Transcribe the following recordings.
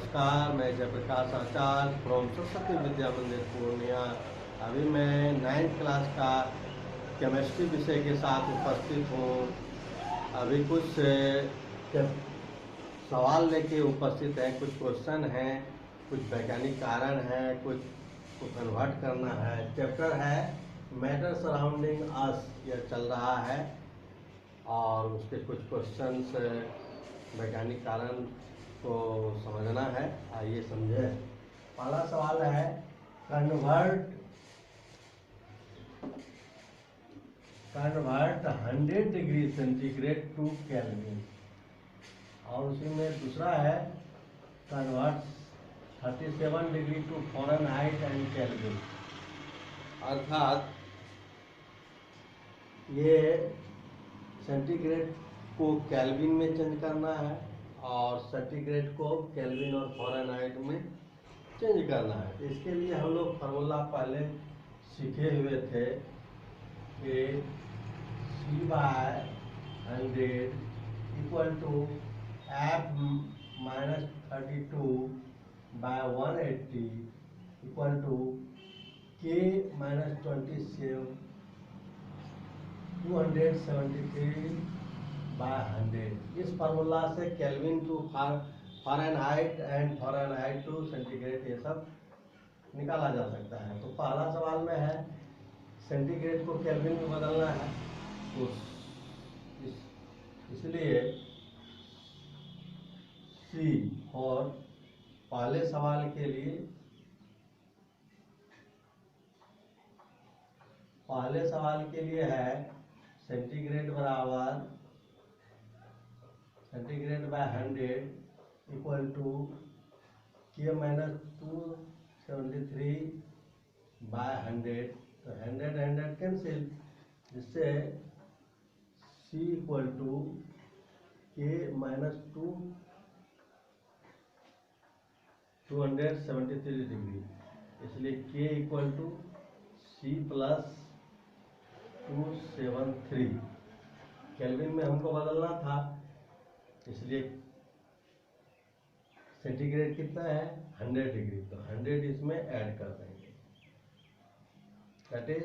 नमस्कार, मैं जयप्रकाश आचार्य फ्रॉम सरस्वती विद्या मंदिर पूर्णिया। अभी मैं 9th क्लास का केमिस्ट्री विषय के साथ उपस्थित हूँ। अभी कुछ सवाल लेके उपस्थित हैं, कुछ क्वेश्चन हैं, कुछ वैज्ञानिक कारण हैं, कुछ को कन्वर्ट करना है। चैप्टर है मैटर सराउंडिंग अस, यह चल रहा है और उसके कुछ क्वेश्चंस वैज्ञानिक कारण को समझना है। आइए समझे। पहला सवाल है convert 100 degree centigrade to kelvin, और उसी में दूसरा है convert 37 degree to Fahrenheit and kelvin. अर्थात ये सेंटीग्रेड को केल्विन में चेंज करना है और सेंटीग्रेड को केल्विन और फ़ारेनहाइट में चेंज करना है। इसके लिए हम लोग फार्मूला पहले सीखे हुए थे कि C/100 equal to F-32/180 equal to K-27 273/100। इस फार्मूला से kelvin to Fahrenheit and Fahrenheit to centigrade ये सब निकाला जा सकता है। तो पहला सवाल में है सेंटीग्रेड को केल्विन में बदलना है, इसलिए सी और पहले सवाल के लिए है सेंटीग्रेड बराबर centigrade bye 100 equal to K-273/100। तो 100 कैंसिल, जिससे C equal to K-273 degree, इसलिए K equal to C plus 273। Kelvin में हमको बदलना था, इसलिए सेंटीग्रेड कितना है 100 डिग्री, तो 100 इसमें ऐड कर देंगे, दैट इज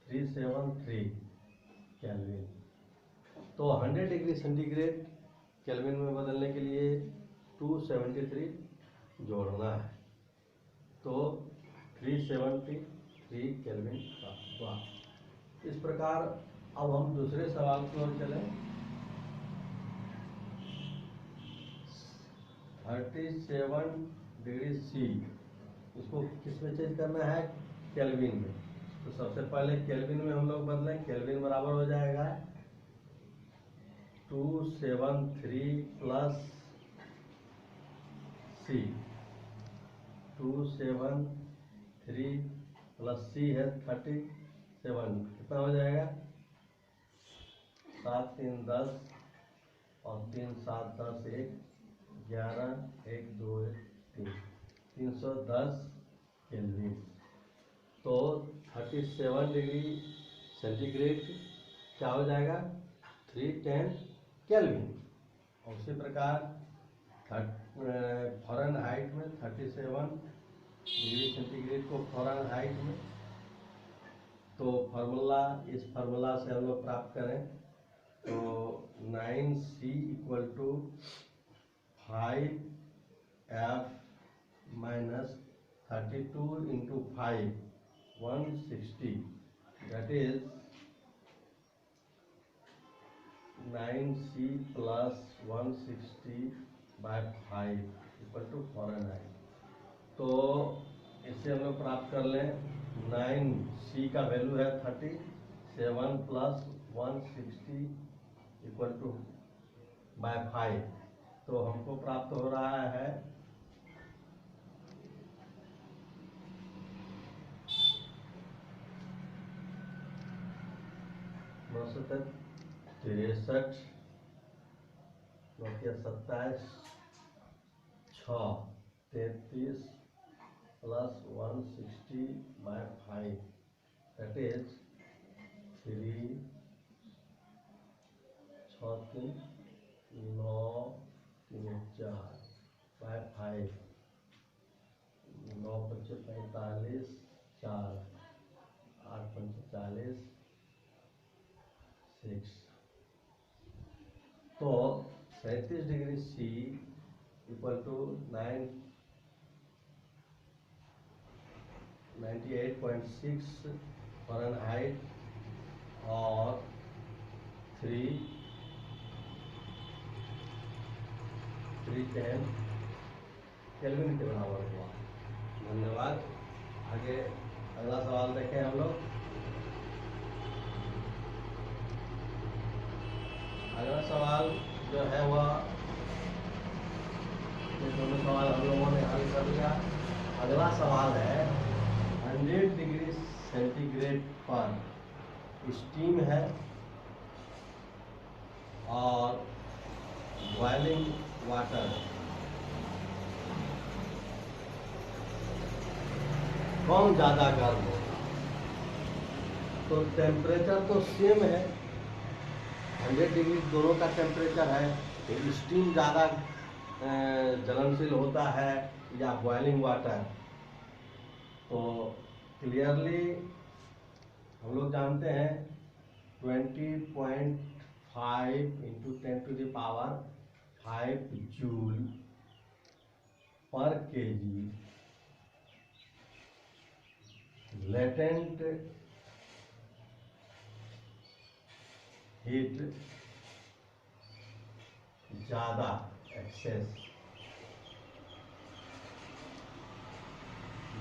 373 केल्विन। तो 100 डिग्री सेंटीग्रेड केल्विन में बदलने के लिए 273 जोड़ना है, तो 373 केल्विन प्राप्त हुआ। इस प्रकार अब हम दूसरे सवाल की ओर चलें। 37 डिग्री सी, इसको किस में चेंज करना है, केल्विन में। तो सबसे पहले केल्विन में हम लोग बदलें। केल्विन बराबर हो जाएगा 273 प्लस सी, 273 प्लस सी है 37, कितना हो जाएगा 7 3 10 और 3 7 10 1 11 1 2 1 3 310 केल्विन। तो 37 डिग्री सेंटीग्रेड क्या हो जाएगा 310 केल्विन। और उसी प्रकार फ़ारेनहाइट में 37 डिग्री सेंटीग्रेड को फ़ारेनहाइट में, तो इस फार्मूला से हम लोग प्राप्त करें तो 9C equal to 5F minus 32 into 5 160, that is 9C plus 160/5 equal to Fahrenheit. तो इससे हम लोग प्राप्त कर लें 9C का वैल्यू है 37 प्लस 160 इक्वल टू बाय 5, तो हमको प्राप्त हो रहा है 963 27 6 33 प्लस 160/5, दैट इज 3 6 3 9 3 4 बाय 5, 9 × 45, 4, 8 × 40, 6। तो 37 degree C equal to 98.6 Fahrenheit और 310 केल्विन के बराबर हुआ। धन्यवाद। आगे अगला सवाल देखें हम लोग। अगला सवाल जो है वह, ये दोनों सवाल हम लोगों ने हल कर लिया। अगला सवाल है 100 डिग्री सेंटीग्रेड पर स्टीम है और बॉइलिंग वाटर, कौन ज़्यादा गर्म होगा? तो टेम्परेचर तो सेम है, 100 डिग्री दोनों का टेम्परेचर है। तो स्टीम ज़्यादा ज्वलनशील होता है या बॉइलिंग वाटर? तो क्लियरली हम लोग जानते हैं 20.5 × 10⁵ जूल पर केजी लेटेंट हीट ज़्यादा एक्सेस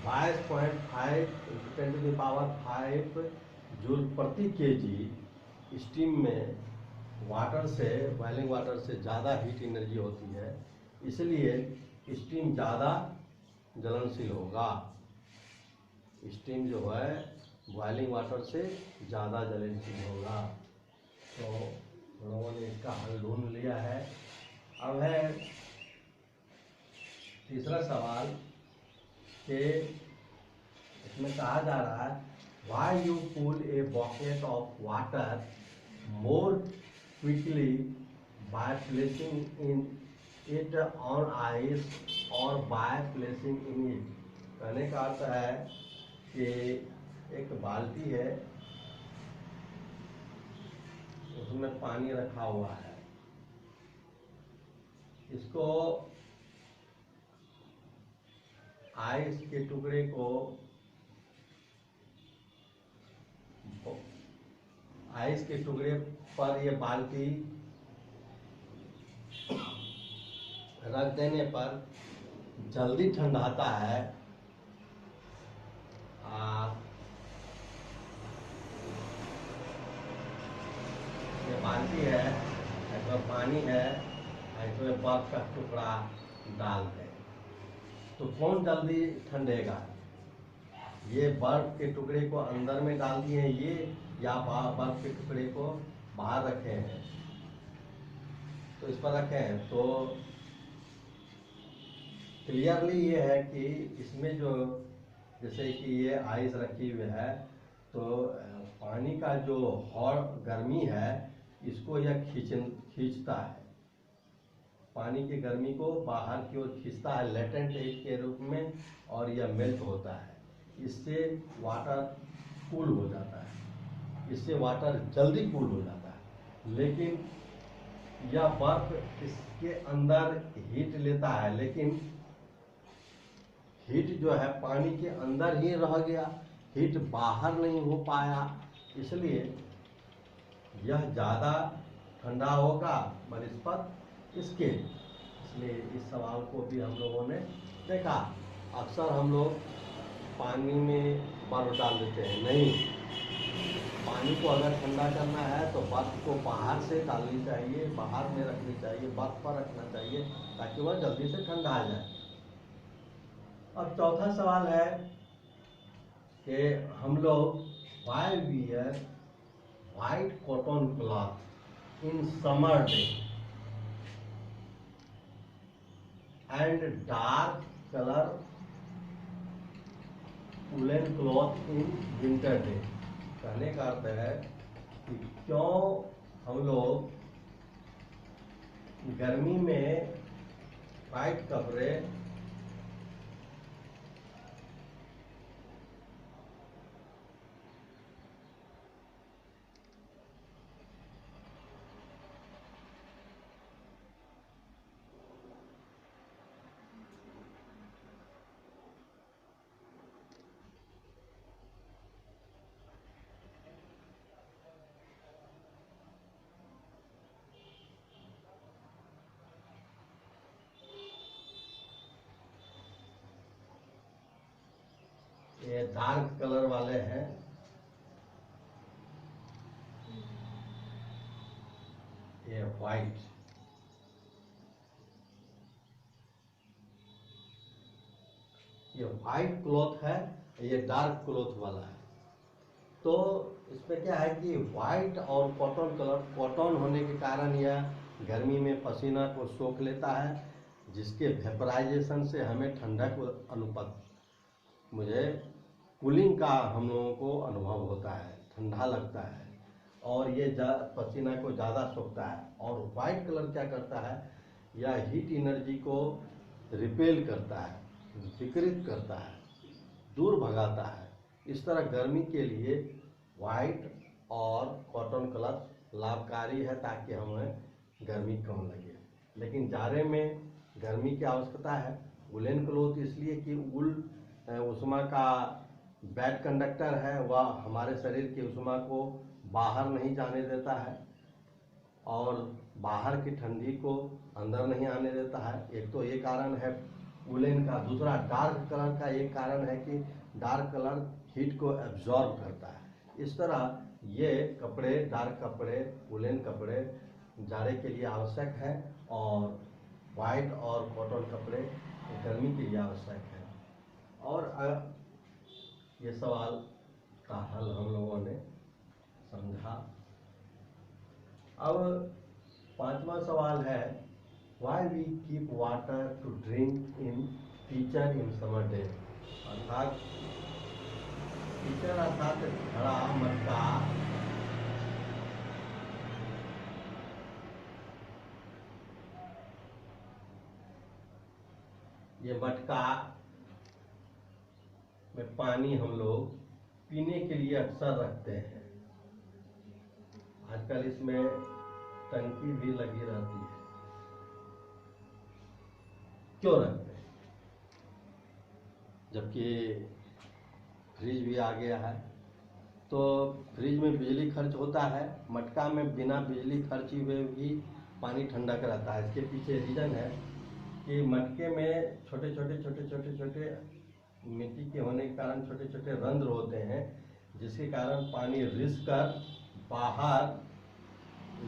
22.5 × 10⁵ जूल प्रति केजी स्टीम में वाटर से, बॉइलिंग वाटर से ज़्यादा हीट एनर्जी होती है, इसलिए स्टीम ज़्यादा ज्वलनशील होगा। स्टीम जो है बॉइलिंग वाटर से ज़्यादा ज्वलनशील होगा। तो लोगों ने इसका हल ढूंढ लिया है। अब है तीसरा सवाल कि इसमें कहा जा रहा है why you cool a bucket of water more quickly by placing in it on ice or by placing in it। कहने का अर्थ है कि एक बाल्टी है, उसमें पानी रखा हुआ है, इसको आइस के टुकड़े को आइस के टुकड़े पर ये बाल्टी रख देने पर जल्दी ठंडाता है। ये बाल्टी है, इसमें पानी है, इसमें बर्फ का टुकड़ा डाल दें तो कौन जल्दी ठंडेगा? ये बर्फ के टुकड़े को अंदर में डाल दिए हैं ये, या बर्फ के टुकड़े को बाहर रखे हैं? तो इस पर रखे हैं। तो क्लियरली ये है कि इसमें जो, जैसे कि ये आइस रखी हुई है, तो पानी का जो हॉट गर्मी है इसको यह खींचता है, पानी की गर्मी को बाहर की ओर खींचता है लेटेंट हीट के रूप में, और यह मेल्ट होता है। इससे वाटर कूल हो जाता है, इससे वाटर जल्दी कूल हो जाता है। लेकिन यह बर्फ इसके अंदर हीट लेता है, लेकिन हीट जो है पानी के अंदर ही रह गया, हीट बाहर नहीं हो पाया, इसलिए यह ज़्यादा ठंडा होगा बनिस्पत इसके। इसलिए इस सवाल को भी हम लोगों ने देखा। अक्सर हम लोग पानी में बर्फ डाल देते हैं, नहीं, पानी को अगर ठंडा करना है तो बर्फ को बाहर से डालनी चाहिए, बाहर में रखनी चाहिए, बर्फ पर रखना चाहिए ताकि वह जल्दी से ठंडा आ जाए। अब चौथा सवाल है कि हम लोग why wear white cotton cloth in summer day and dark color woolen cloth in winter day। कहने का अर्थ है कि क्यों हम लोग गर्मी में वाइट कपड़े ये डार्क कलर वाले हैं, ये वाइट, ये वाइट क्लॉथ है, ये डार्क क्लॉथ वाला है। तो इसमें क्या है कि वाइट और कॉटन कलर, कॉटन होने के कारण यह गर्मी में पसीना को सोख लेता है, जिसके वेपराइजेशन से हमें ठंडक अनुपत मुझे कूलिंग का हम लोगों को अनुभव होता है, ठंडा लगता है और ये पसीना को ज़्यादा सोखता है। और वाइट कलर क्या करता है, यह हीट एनर्जी को रिपेल करता है, विकृत करता है, दूर भगाता है। इस तरह गर्मी के लिए वाइट और कॉटन कलर लाभकारी है, ताकि हमें गर्मी कम लगे। लेकिन जाड़े में गर्मी की आवश्यकता है वुलन क्लॉथ, इसलिए कि वुल उष्मा का बैड कंडक्टर है, वह हमारे शरीर की उष्मा को बाहर नहीं जाने देता है और बाहर की ठंडी को अंदर नहीं आने देता है। एक तो ये कारण है वुलन का। दूसरा डार्क कलर का एक कारण है कि डार्क कलर हीट को एब्जॉर्ब करता है। इस तरह ये कपड़े, डार्क कपड़े, वुलन कपड़े जाड़े के लिए आवश्यक है और वाइट और कॉटन कपड़े गर्मी के लिए आवश्यक है। और ये सवाल का हल हम लोगों ने समझा। अब पांचवा सवाल है, why we keep water to drink in pitcher in summer day. अर्थात टीचर अर्थात घड़ा, मटका, ये मटका में पानी हम लोग पीने के लिए अक्सर रखते हैं। आजकल इसमें टंकी भी लगी रहती है। क्यों रखते हैं? जबकि फ्रिज भी आ गया है, तो फ्रिज में बिजली खर्च होता है, मटका में बिना बिजली खर्च हुए भी पानी ठंडा रहता है। इसके पीछे रीजन है कि मटके में छोटे छोटे मिट्टी के होने के कारण छोटे छोटे रंध्र होते हैं, जिसके कारण पानी रिस कर बाहर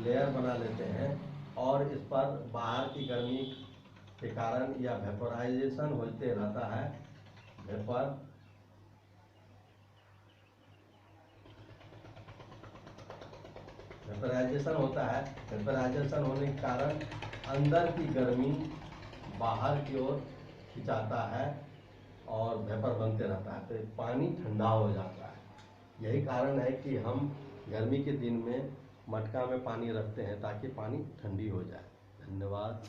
लेयर बना लेते हैं और इस पर बाहर की गर्मी के कारण या वेपोराइजेशन होते रहता है। वेपराइजेशन होता है। वेपराइजेशन होने के कारण अंदर की गर्मी बाहर की ओर खिंचाता है और वेपर बनते रहता है, तो पानी ठंडा हो जाता है। यही कारण है कि हम गर्मी के दिन में मटका में पानी रखते हैं, ताकि पानी ठंडी हो जाए। धन्यवाद।